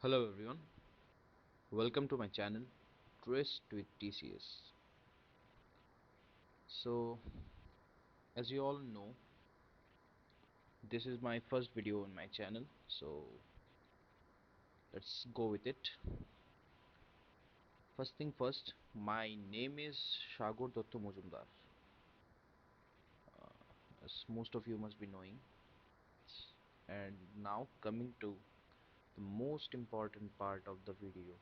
Hello everyone, welcome to my channel Twist with TCS. So, as you all know, this is my first video on my channel, so let's go with it. First thing first, my name is Shagor Dotto Mojumdar, as most of you must be knowing. And now coming to the most important part of the video,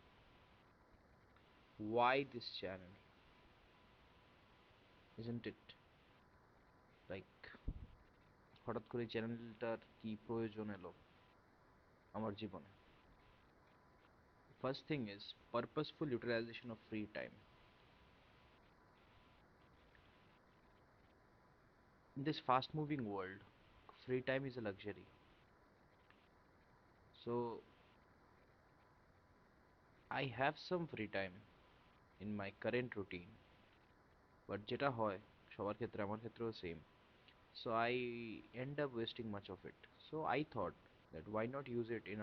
why this channel, isn't it? Like হঠাৎ করে চ্যানেলটার কি প্রয়োজন এলো আমার জীবনে? First thing is purposeful utilization of free time. In this fast moving world, free time is a luxury. So I have some free time in my current routine, but যেটা হয় সবার ক্ষেত্রে আমার ক্ষেত্রেও same. So I end up wasting much of it. So I thought that why not use it in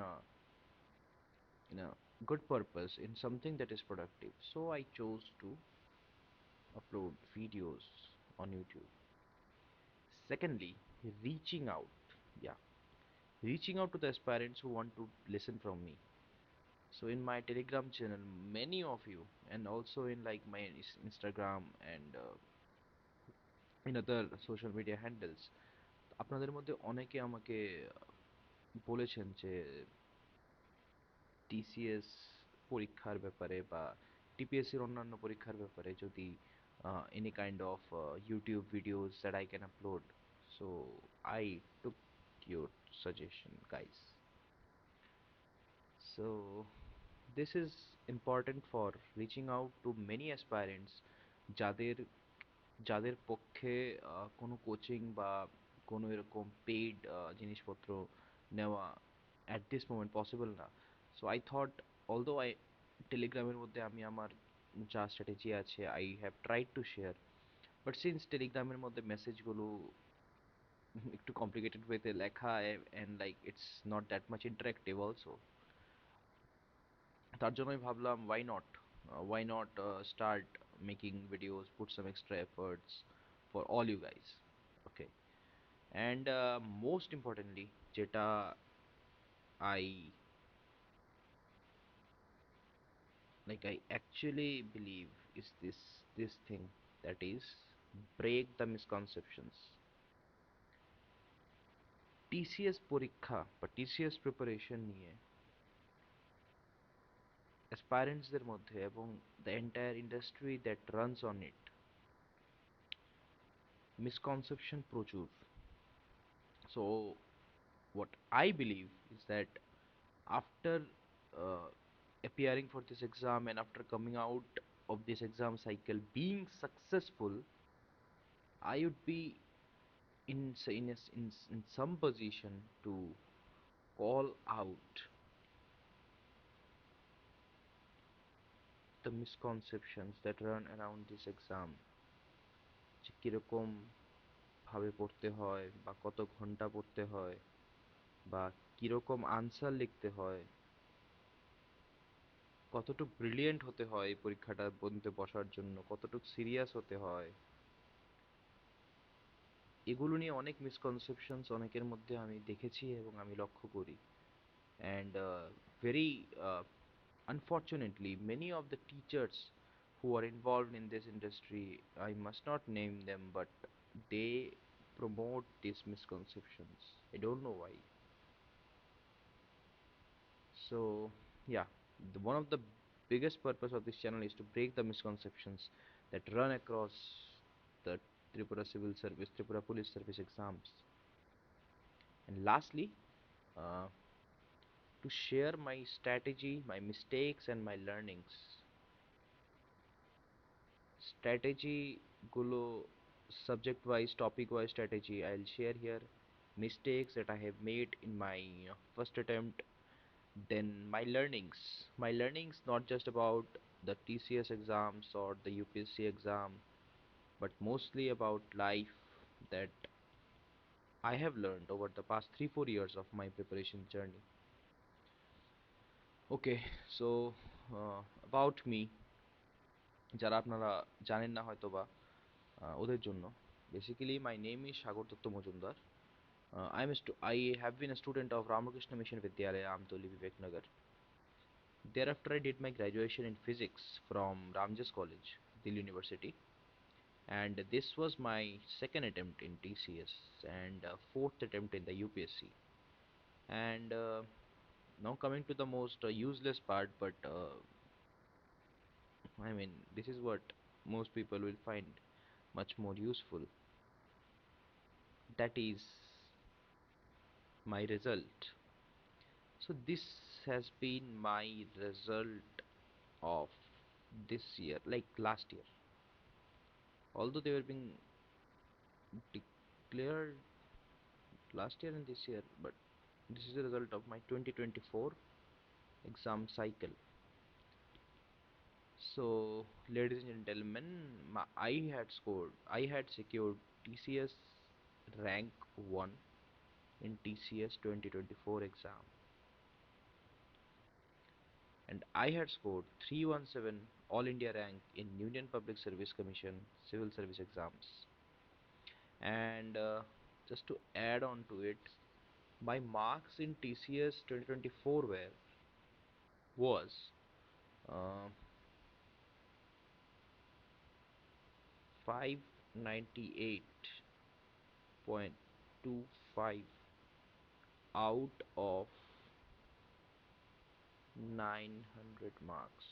a good purpose, in something that is productive. So I chose to upload videos on YouTube. Secondly, reaching out. Yeah, reaching out to the aspirants who want to listen from me. So in my Telegram channel, many of you, and also in like my Instagram and in other social media handles, আপনাদের মধ্যে অনেকে আমাকে বলেছেন যে TCS পরীক্ষার ব্যাপারে বা TPSC এর অন্যান্য পরীক্ষার ব্যাপারে যদি any kind of YouTube videos that I can upload. So I took your suggestion, guys. So this is important for reaching out to many aspirants যাদের যাদের পক্ষে কোনো কোচিং বা কোনো এরকম পেইড জিনিসপত্র নেওয়া at this moment possible না. So I thought, although I টেলিগ্রামের মধ্যে আমি আমার যা স্ট্র্যাটেজি আছে I have tried to share, but since টেলিগ্রামের মধ্যে মেসেজগুলো একটু কমপ্লিকেটেড ওয়েতে লেখা and like it's not that much interactive also, তার জন্য আমি ভাবলাম why not start making videos, put some extra efforts for all you guys. Okay, and most importantly যেটা I I actually believe is this thing, that is break the misconceptions. TCS পরীক্ষা বা TCS preparation নিয়ে অ্যাসপারেন্টসদের মধ্যে এবং the entire industry that runs on it misconception প্রচুর. So what I believe is that after uh, appearing for this exam and after coming out of this exam cycle being successful, I would be in some position to call out the misconceptions that run around this exam, যে কিরকম ভাবে পড়তে হয় বা কত ঘন্টা পড়তে হয় বা কিরকম আনসার লিখতে হয়, কতটুকু ব্রিলিয়েন্ট হতে হয় এই পরীক্ষাটা বলতে বসার জন্য, কতটুকু সিরিয়াস হতে হয়, এগুলো নিয়ে অনেক মিসকনসেপশনস অনেকের মধ্যে আমি দেখেছি এবং আমি লক্ষ্য করি। And very unfortunately many of the teachers who are involved in this industry, I must not name them, but they promote these misconceptions. I don't know why. So yeah, one of the biggest purpose of this channel is to break the misconceptions that run across the Tripura Civil Service, Tripura Police Service exams. And lastly, uh, to share my strategy, my mistakes, and my learnings. Strategy gulo, subject wise, topic wise strategy I'll share here. Mistakes that I have made in my first attempt. Then my learnings. My learnings not just about the TCS exams or the UPSC exam, but mostly about life that I have learned over the past 3-4 years of my preparation journey. Okay, so about me, যারা আপনারা জানেন না হয়তো বা, ওদের জন্য basically my name is Sagar Dutta Majumdar. I have been a student of Ramakrishna Mission Vidyalaya, Amtoli, Viveknagar. Thereafter, I did my graduation in physics from Ramjas College, Delhi University, and this was my second attempt in TCS and fourth attempt in the UPSC. And now coming to the most useless part, but I mean, this is what most people will find much more useful. That is my result. So this has been my result of this year, like last year. Although they were being declared last year and this year, but this is the result of my 2024 exam cycle. So, ladies and gentlemen, I had secured TCS rank 1 in TCS 2024 exam, and I had scored 317 All India rank in Union Public Service Commission civil service exams. And just to add on to it, my marks in TCS 2024 was uh, 598.25 out of 900 marks.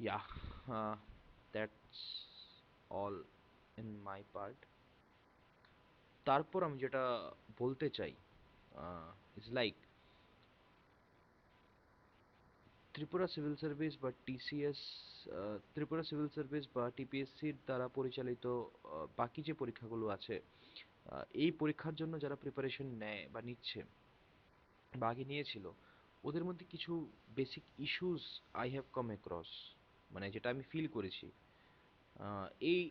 Yeah, uh, that's all in my part. তারপর আমি যেটা বলতে চাই, is like Tripura civil service বা TCS, Tripura civil service বা টিপিএসসির দ্বারা পরিচালিত বাকি যে পরীক্ষাগুলো আছে, এই পরীক্ষার জন্য যারা প্রিপারেশন নেয় বা নিচ্ছে বা আগে নিয়েছিল, ওদের মধ্যে কিছু basic issues I have come across, মানে যেটা আমি ফিল করেছি, এই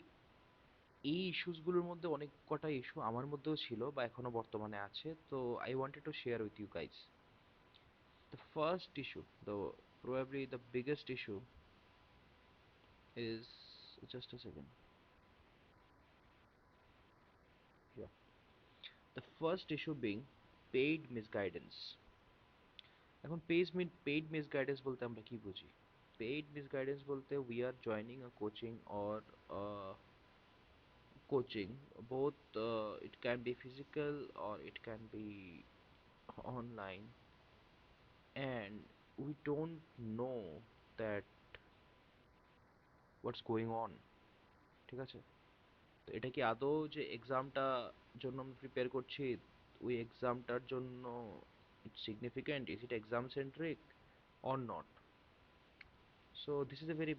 এই ইস্যুসগুলোর মধ্যে অনেক কটা ইস্যু আমার মধ্যেও ছিল বা এখনো বর্তমানে আছে, তো I wanted to share with you guys. The first issue, the probably the biggest issue is, just a second. Yeah. The first issue being paid misguidance. এখন পেইড মিসগাইডেন্স বলতে আমরা কি বুঝি? পেইড মিসগাইডেন্স বলতে we are joining a coaching or uh, coaching, both it can be physical or it can be online, and we don't know that what's going on. ঠিক আছে, তো এটা কি আদৌ যে এক্সামটা জন্য আমরা প্রিপেয়ার করছি, ওই এক্সামটার জন্য it's significant, is it exam centric or not? So this is a very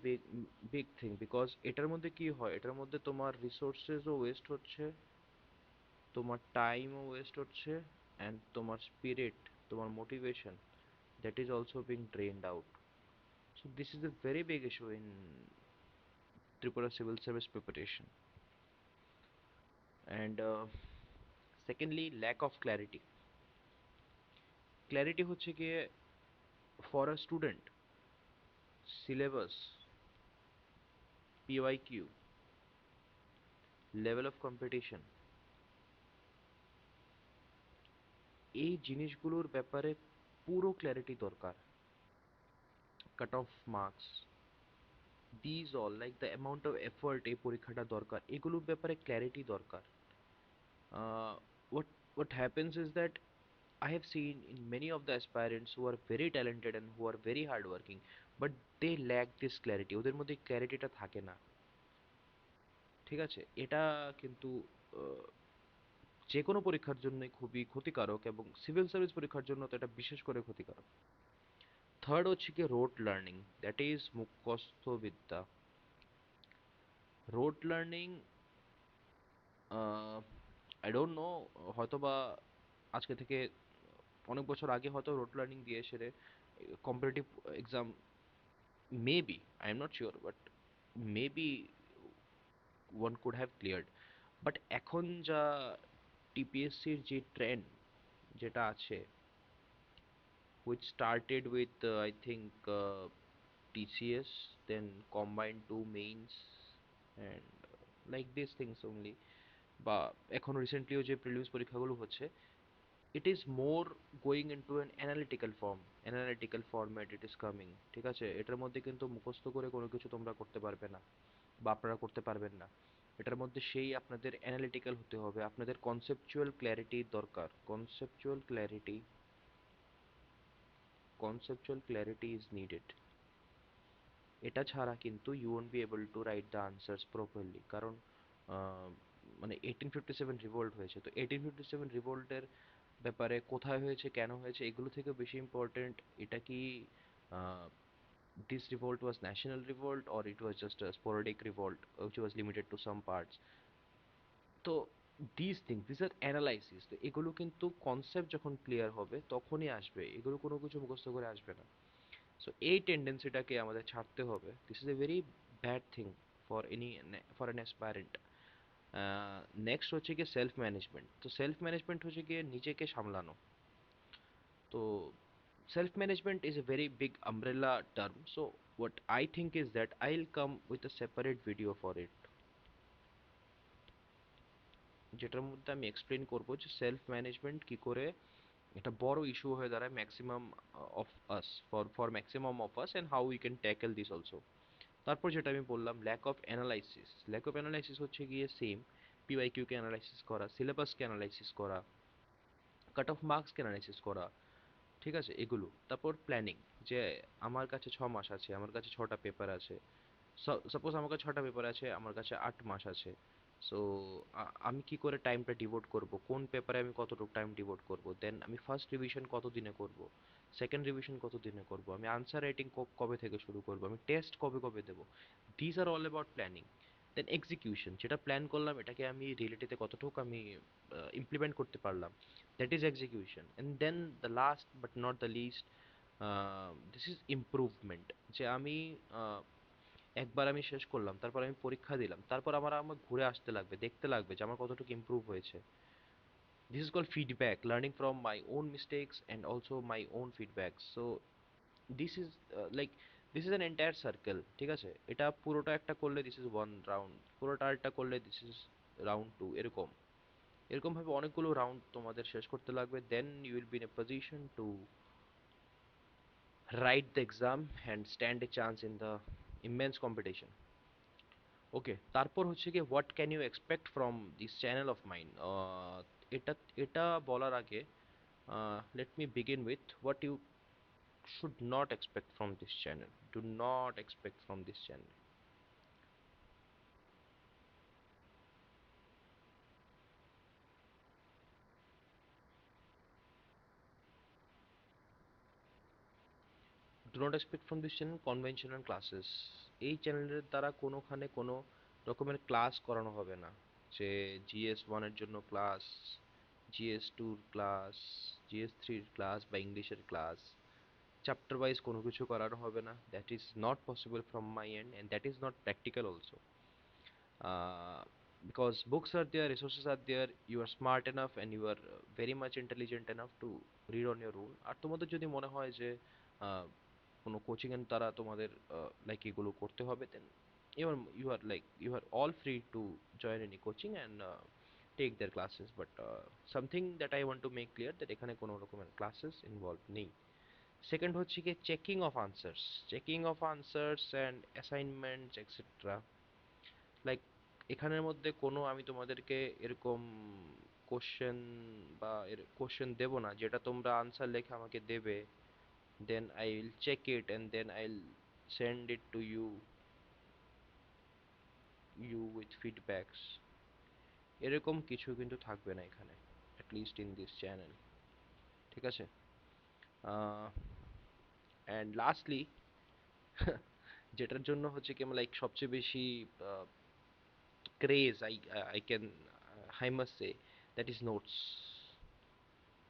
big thing, because এটার মধ্যে কি হয়, এটার মধ্যে তোমার রিসোর্সেসও ওয়েস্ট হচ্ছে, তোমার টাইমও ওয়েস্ট হচ্ছে, অ্যান্ড তোমার স্পিরিট, তোমার motivation, that is also being drained out. So this is a very big issue in Tripura civil service preparation. And secondly, lack of clarity. Clarity হচ্ছে গিয়ে, for a student, syllabus, PYQ, level of competition, এই জিনিসগুলোর ব্যাপারে পুরো clarity দরকার. Cut off marks, these all, like the amount of effort এই পরীক্ষাটা দরকার, এগুলোর ব্যাপারে ক্ল্যারিটি দরকার. What happens is that I have seen in many of the aspirants who are very talented and who are very hardworking, but they lack this clarity. ওদের মধ্যে ক্ল্যারিটিটা থাকে না. ঠিক আছে, এটা কিন্তু আহ, যে কোনো পরীক্ষার জন্যই খুবই ক্ষতিকারক, এবং সিভিল সার্ভিস পরীক্ষার জন্য তো এটা বিশেষ করে ক্ষতিকারক. থার্ড হচ্ছে কি রোড লার্নিং, দ্যাট ইজ মুখস্থ বিদ্যা. Road learning, I don't know, হয়তোবা আজকে থেকে অনেক বছর আগে হয়তো রোড লার্নিং দিয়ে সেরে competitive exam, maybe, I am not sure, but maybe one could have cleared. But এখন যা টিপিএসসির যে ট্রেন্ড যেটা আছে, which started with I think TCS, then combined two mains, and like these things only, বা এখন রিসেন্টলিও যে প্রিলিমস পরীক্ষাগুলো হচ্ছে, it is more going into an analytical form, analytical format it is coming, ঠিক আছে? এটার মধ্যে কিন্তু মুখস্থ করে কোনো কিছু তোমরা করতে পারবে না, বা আপনারা করতে পারবেন না। এটার মধ্যে সেই আপনাদের অ্যানালিটিক্যাল হতে হবে, আপনাদের কনসেপচুয়াল ক্ল্যারিটি দরকার, conceptual clarity, conceptual clarity is needed. এটা ছাড়া কিন্তু you won't be able to write the answers properly. কারণ আহ, মানে 1857 রিভোল্ট হয়েছে, তো 1857 রিভোল্টের ব্যাপারে কোথায় হয়েছে, কেন হয়েছে, এগুলো থেকে বেশি ইম্পর্টেন্ট এটা কি this revolt was national revolt or it was just a sporadic revolt which was limited to some parts। তো these things, these are analysis, তো এগুলো কিন্তু কনসেপ্ট যখন ক্লিয়ার হবে তখনই আসবে, এগুলো কোনো কিছু মুখস্থ করে আসবে না। সো এই টেন্ডেন্সিটাকে আমাদের ছাড়তে হবে, this is a very bad thing for any, for an aspirant. Next হচ্ছে গিয়ে সেলফ ম্যানেজমেন্ট। তো সেলফ ম্যানেজমেন্ট হচ্ছে গিয়ে নিজেকে সামলানো। তো self management is a very big umbrella term, so what I think is that I'll come with a separate video for it, যেটার মধ্যে আমি এক্সপ্লেন করব যে সেলফ ম্যানেজমেন্ট কি করে একটা বড় ইস্যু হয়ে দাঁড়ায় maximum of us, for maximum of us, and how we can tackle this also. তারপর যেটা আমি বললাম lack of analysis, lack of analysis হচ্ছে গিয়ে সেম, পিওয়াইকিউ কে অ্যানালাইসিস করা, সিলেবাসকে অ্যানালাইসিস করা, কাট অফ মার্কসকে অ্যানালাইসিস করা, ঠিক আছে? এগুলো তারপর প্ল্যানিং, যে আমার কাছে 6 মাস আছে, আমার কাছে 6টা পেপার আছে, সাপোজ আমার কাছে 6টা পেপার আছে, আমার কাছে 8 মাস আছে। সো আমি কি করে টাইমটা ডিভোট করব, কোন পেপারে আমি কতটুকু টাইম ডিভোট করব, দেন আমি ফার্স্ট রিভিশন কত দিনে করব, সেকেন্ড রিভিশন কত দিনে করব, আমি আনসার রাইটিং কবে থেকে শুরু করব, আমি টেস্ট কবে কবে দেব। This are all about planning. Then execution, যেটা প্ল্যান করলাম এটাকে আমি রিয়েলিটিতে কতটুকু আমি ইমপ্লিমেন্ট করতে পারলাম, that is execution. And then the last but not the least, this is improvement. যে আমি একবার আমি শেষ করলাম, তারপর আমি পরীক্ষা দিলাম, তারপর আমার ঘুরে আসতে লাগবে, দেখতে লাগবে যে আমার কতটুকু ইমপ্রুভ হয়েছে। This is called feedback, learning from my own mistakes and also my own feedback. So this is like, this is an entire circle, ঠিক আছে? এটা পুরোটা একটা করলে দিস ইজ ওয়ান রাউন্ড, পুরোটা একটা করলে দিস ইজ রাউন্ড টু, এরকম এরকম ভাবে অনেকগুলো রাউন্ড তোমাদের শেষ করতে লাগবে, then you will be in a position to write the exam and stand a chance in the immense competition. Okay, তারপর হচ্ছে কি what can you expect from this channel of mine. এটা এটা বলার আগে let me begin with what you should not expect from this channel, do not expect from this channel. Do not expect from this channel conventional classes. এই চ্যানেলের দ্বারা কোনোখানে কোনো রকমের ক্লাস করানো হবে না, যে GS1 এর জন্য ক্লাস, GS2-র ক্লাস, GS3-র ক্লাস বা ইংলিশের ক্লাস, চ্যাপ্টার ওয়াইজ কোনো কিছু করানো হবে না। That is not possible from my and and that is not practical also. Because books are there, resources are there, you are smart enough and you are very much intelligent enough to read on your own। আর তোমাদের যদি মনে হয় যে কোনো coaching এর দ্বারা তোমাদের like এগুলো করতে হবে, দেন you are all free to join any coaching and take their classes, but something that I want to make clear that এখানে কোনো রকমের classes involved নেই। সেকেন্ড হচ্ছে কি checking of answers, checking of answers and assignments etcetera. Like এখানের মধ্যে কোনো আমি তোমাদেরকে এরকম কোশ্চেন বা এর কোশ্চেন দেব না যেটা তোমরা আনসার লেখে আমাকে দেবে, then I will check it and then I will send it to you with feedbacks. এরকম কিছু কিন্তু থাকবে না এখানে, অ্যাটলিস্ট ইন দিস চ্যানেল, ঠিক আছে? অ্যান্ড লাস্টলি যেটার জন্য হচ্ছে কি লাইক সবচেয়ে বেশি craze, I can, I must say, that is notes.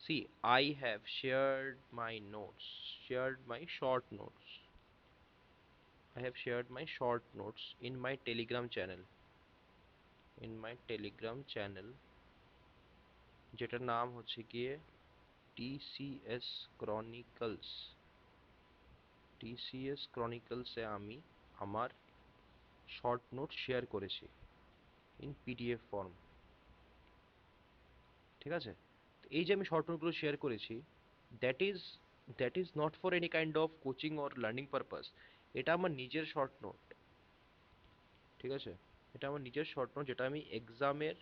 See, I have shared my notes, shared my short notes. I have shared my short notes in my Telegram channel. in my Telegram channel, যেটার নাম হচ্ছে গিয়ে TCS Chronicles. TCS Chronicles এ আমি আমার short note share করেছি in PDF form. ঠিক আছে, এই যে আমি শর্ট নোটগুলো শেয়ার করেছি, that is that is not for any kind of coaching or learning purpose. এটা আমার নিজের শর্ট নোট। ঠিক আছে, এটা আমার নিজের শর্ট নোট, যেটা আমি এক্সামের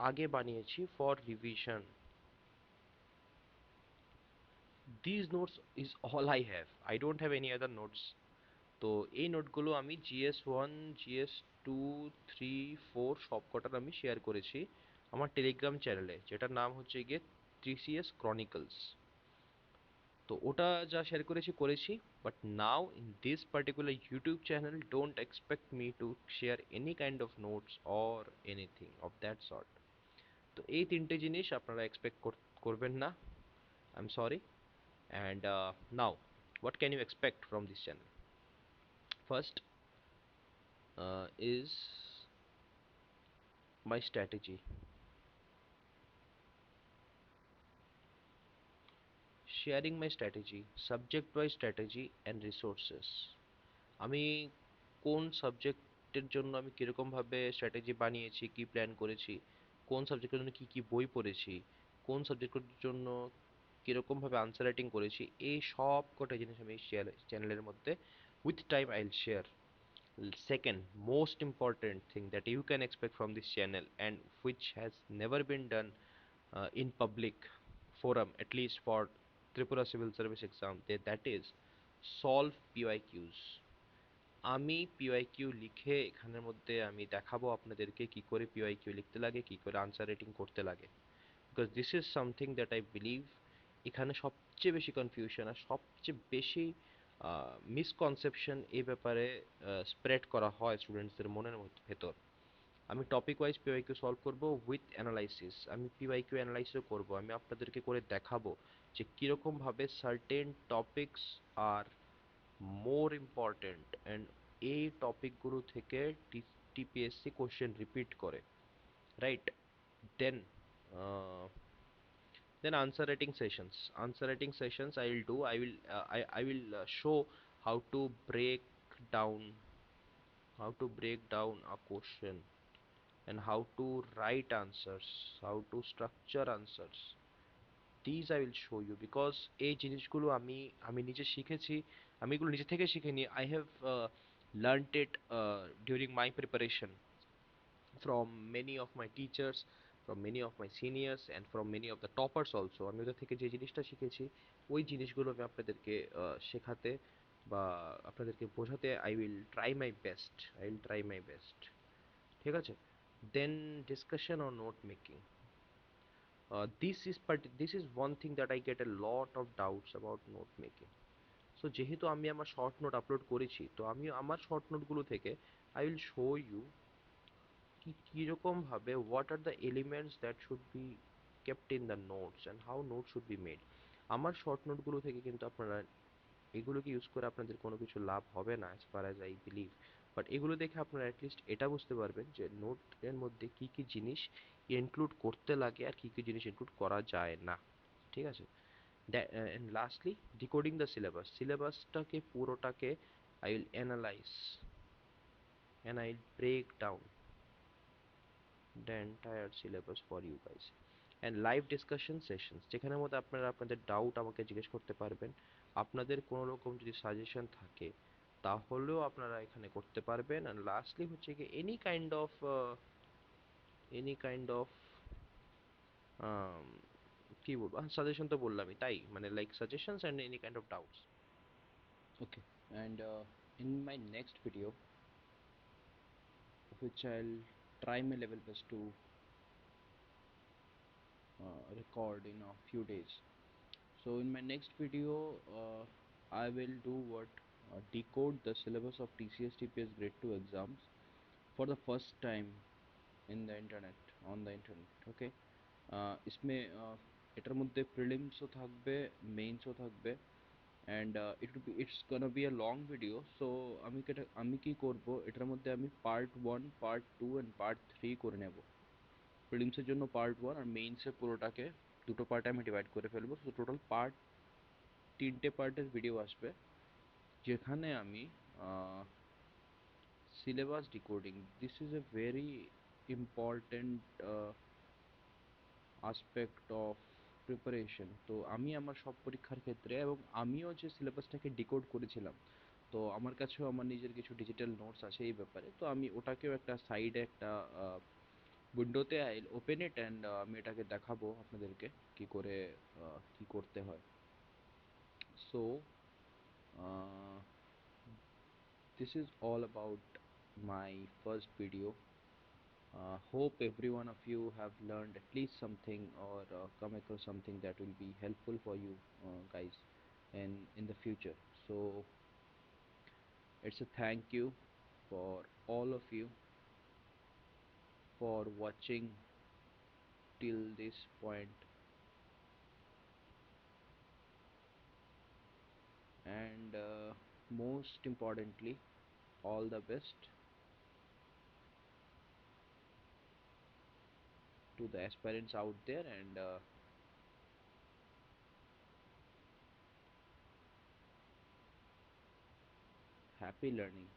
আগে বানিয়েছি for revision. This notes is all I have, I don't have any other notes. তো এই নোটগুলো আমি GS1, GS2, 3, 4 সব কটার আমি শেয়ার করেছি আমার টেলিগ্রাম চ্যানেলে, যেটার নাম হচ্ছে গিয়ে TCS Chronicles। তো ওটা যা শেয়ার করেছি করেছি, but now in this particular YouTube channel don't expect me to share any kind of notes or anything of that sort. তো এই তিনটে জিনিস আপনারা এক্সপেক্ট করবেন না, I am sorry. And now, what can you expect from this channel? First is my strategy, sharing my strategy, subject wise strategy and resources. আমি কোন সাবজেক্টের জন্য আমি কিরকম ভাবে স্ট্র্যাটেজি বানিয়েছি, কি প্ল্যান করেছি, কোন সাবজেক্টের জন্য কি কি বই পড়েছি, কোন সাবজেক্টের জন্য কিরকম ভাবে আনসার রাইটিং করেছি, এই সব কটা জিনিস আমি চ্যানেলের মধ্যে with time I will share. Second most important thing that you can expect from this channel, and which has never been done in public forum, at least for Tripura Civil Service exam, that is solve PYQs. আমি PYQ লিখে এখানের মধ্যে আমি দেখাবো আপনাদেরকে কি করে PYQ লিখতে লাগে, কি করে আনসার রাইটিং করতে লাগে। Because this is something that I believe এখানে সবচেয়ে বেশি কনফিউশন আর সবচেয়ে বেশি মিসকনসেপশন এই ব্যাপারে স্প্রেড করা হয় স্টুডেন্টসদের মনের ভেতর। আমি টপিক ওয়াইজ পিওয়াইকিউ সলভ করব উইথ অ্যানালাইসিস, আমি পিওয়াইকিউ অ্যানালাইসিসও করব, আমি আপনাদেরকে করে দেখাবো যে কীরকম ভাবে certain topics are more important and এই টপিকগুলো থেকে টিপিএসসি কোশ্চেন রিপিট করে, right? Then then answer writing sessions I will do. I will show how to down break down a question, and how to write answers, how to structure answers. These I will show you, because এই জিনিসগুলো আমি আমি নিজে শিখেছি। আমি এগুলো নিজে থেকে শিখিনি, I have learnt it during my preparation from many of my teachers, from many of my seniors and from many of the toppers also। আমি ওদের থেকে যে জিনিসটা শিখেছি ওই জিনিসগুলো আমি আপনাদেরকে শেখাতে বা আপনাদেরকে বোঝাতে I will try my best। ঠিক আছে, then discussion on note making. this is one thing that I get a lot of doubts about note making। So যেহেতু আমি আমার শর্ট নোট আপলোড করেছি, তো আমি আমার শর্ট নোটগুলো থেকে I will show you কি কিরকম ভাবে what are the elements that should be kept in the notes and how notes should be made। আমার শর্ট নোটগুলো থেকে কিন্তু আপনারা এগুলোকে ইউজ করে আপনাদের কোনো কিছু লাভ হবে না as far as I believe, but এগুলো দেখে আপনারা অ্যাটলিস্ট এটা বুঝতে পারবেন যে নোটের মধ্যে কি কি জিনিস ইনক্লুড করতে লাগে আর কি কি জিনিস ইনক্লুড করা যায় না। ঠিক আছে, and lastly decoding the syllabus, সিলেবাসটাকে পুরোটাকে I will analyze and I will break down the entire syllabus for you guys। and live discussion sessions, যেখানের মধ্যে আপনারা আপনাদের ডাউট আমাকে জিজ্ঞেস করতে পারবেন, আপনাদের কোনো রকম যদি সাজেশন থাকে তাহলেও আপনারা এখানে করতে পারবেন। and lastly হচ্ছে কি any kind of কি বলবো, সাজেশন তো বললামই, তাই মানে like suggestions and any kind of doubts। Okay, and in my next video, which I'll try my level best to record in a few days. So in my next video, I will do what decode the syllabus of TCS TPS Grade 2 exams for the first time in the internet, on the internet. Okay, इसमें এটার মধ্যে প্রিলিমসও থাকবে, মেইনসও থাকবে, and it's gonna be a long video. So আমি কি করব, এটার মধ্যে আমি পার্ট 1 পার্ট 2 এন্ড পার্ট 3 করে নেব। প্রিলিমসের জন্য পার্ট 1 আর মেইনসের পুরোটাকে দুটো পার্টে আমি ডিভাইড করে ফেলবো। সো টোটাল তিনটে পার্টের ভিডিও আসবে, যেখানে আমি syllabus decoding, this is a very important aspect of preparation। তো আমি আমার সব পরীক্ষার ক্ষেত্রে, এবং আমিও যে সিলেবাসটাকে ডিকোড করেছিলাম, তো আমার কাছেও আমার নিজের কিছু ডিজিটাল নোটস আছে এই ব্যাপারে। তো আমি ওটাকেও একটা সাইডে একটা উইন্ডোতে আই ওপেন ইট অ্যান্ড আমি এটাকে দেখাবো আপনাদেরকে কি করে কি করতে হয়। So this is all about my first video. Hope every one of you have learned at least something, or come across something that will be helpful for you guys in the future. So it's a thank you for all of you for watching till this point, and most importantly, all the best to the aspirants out there, and happy learning.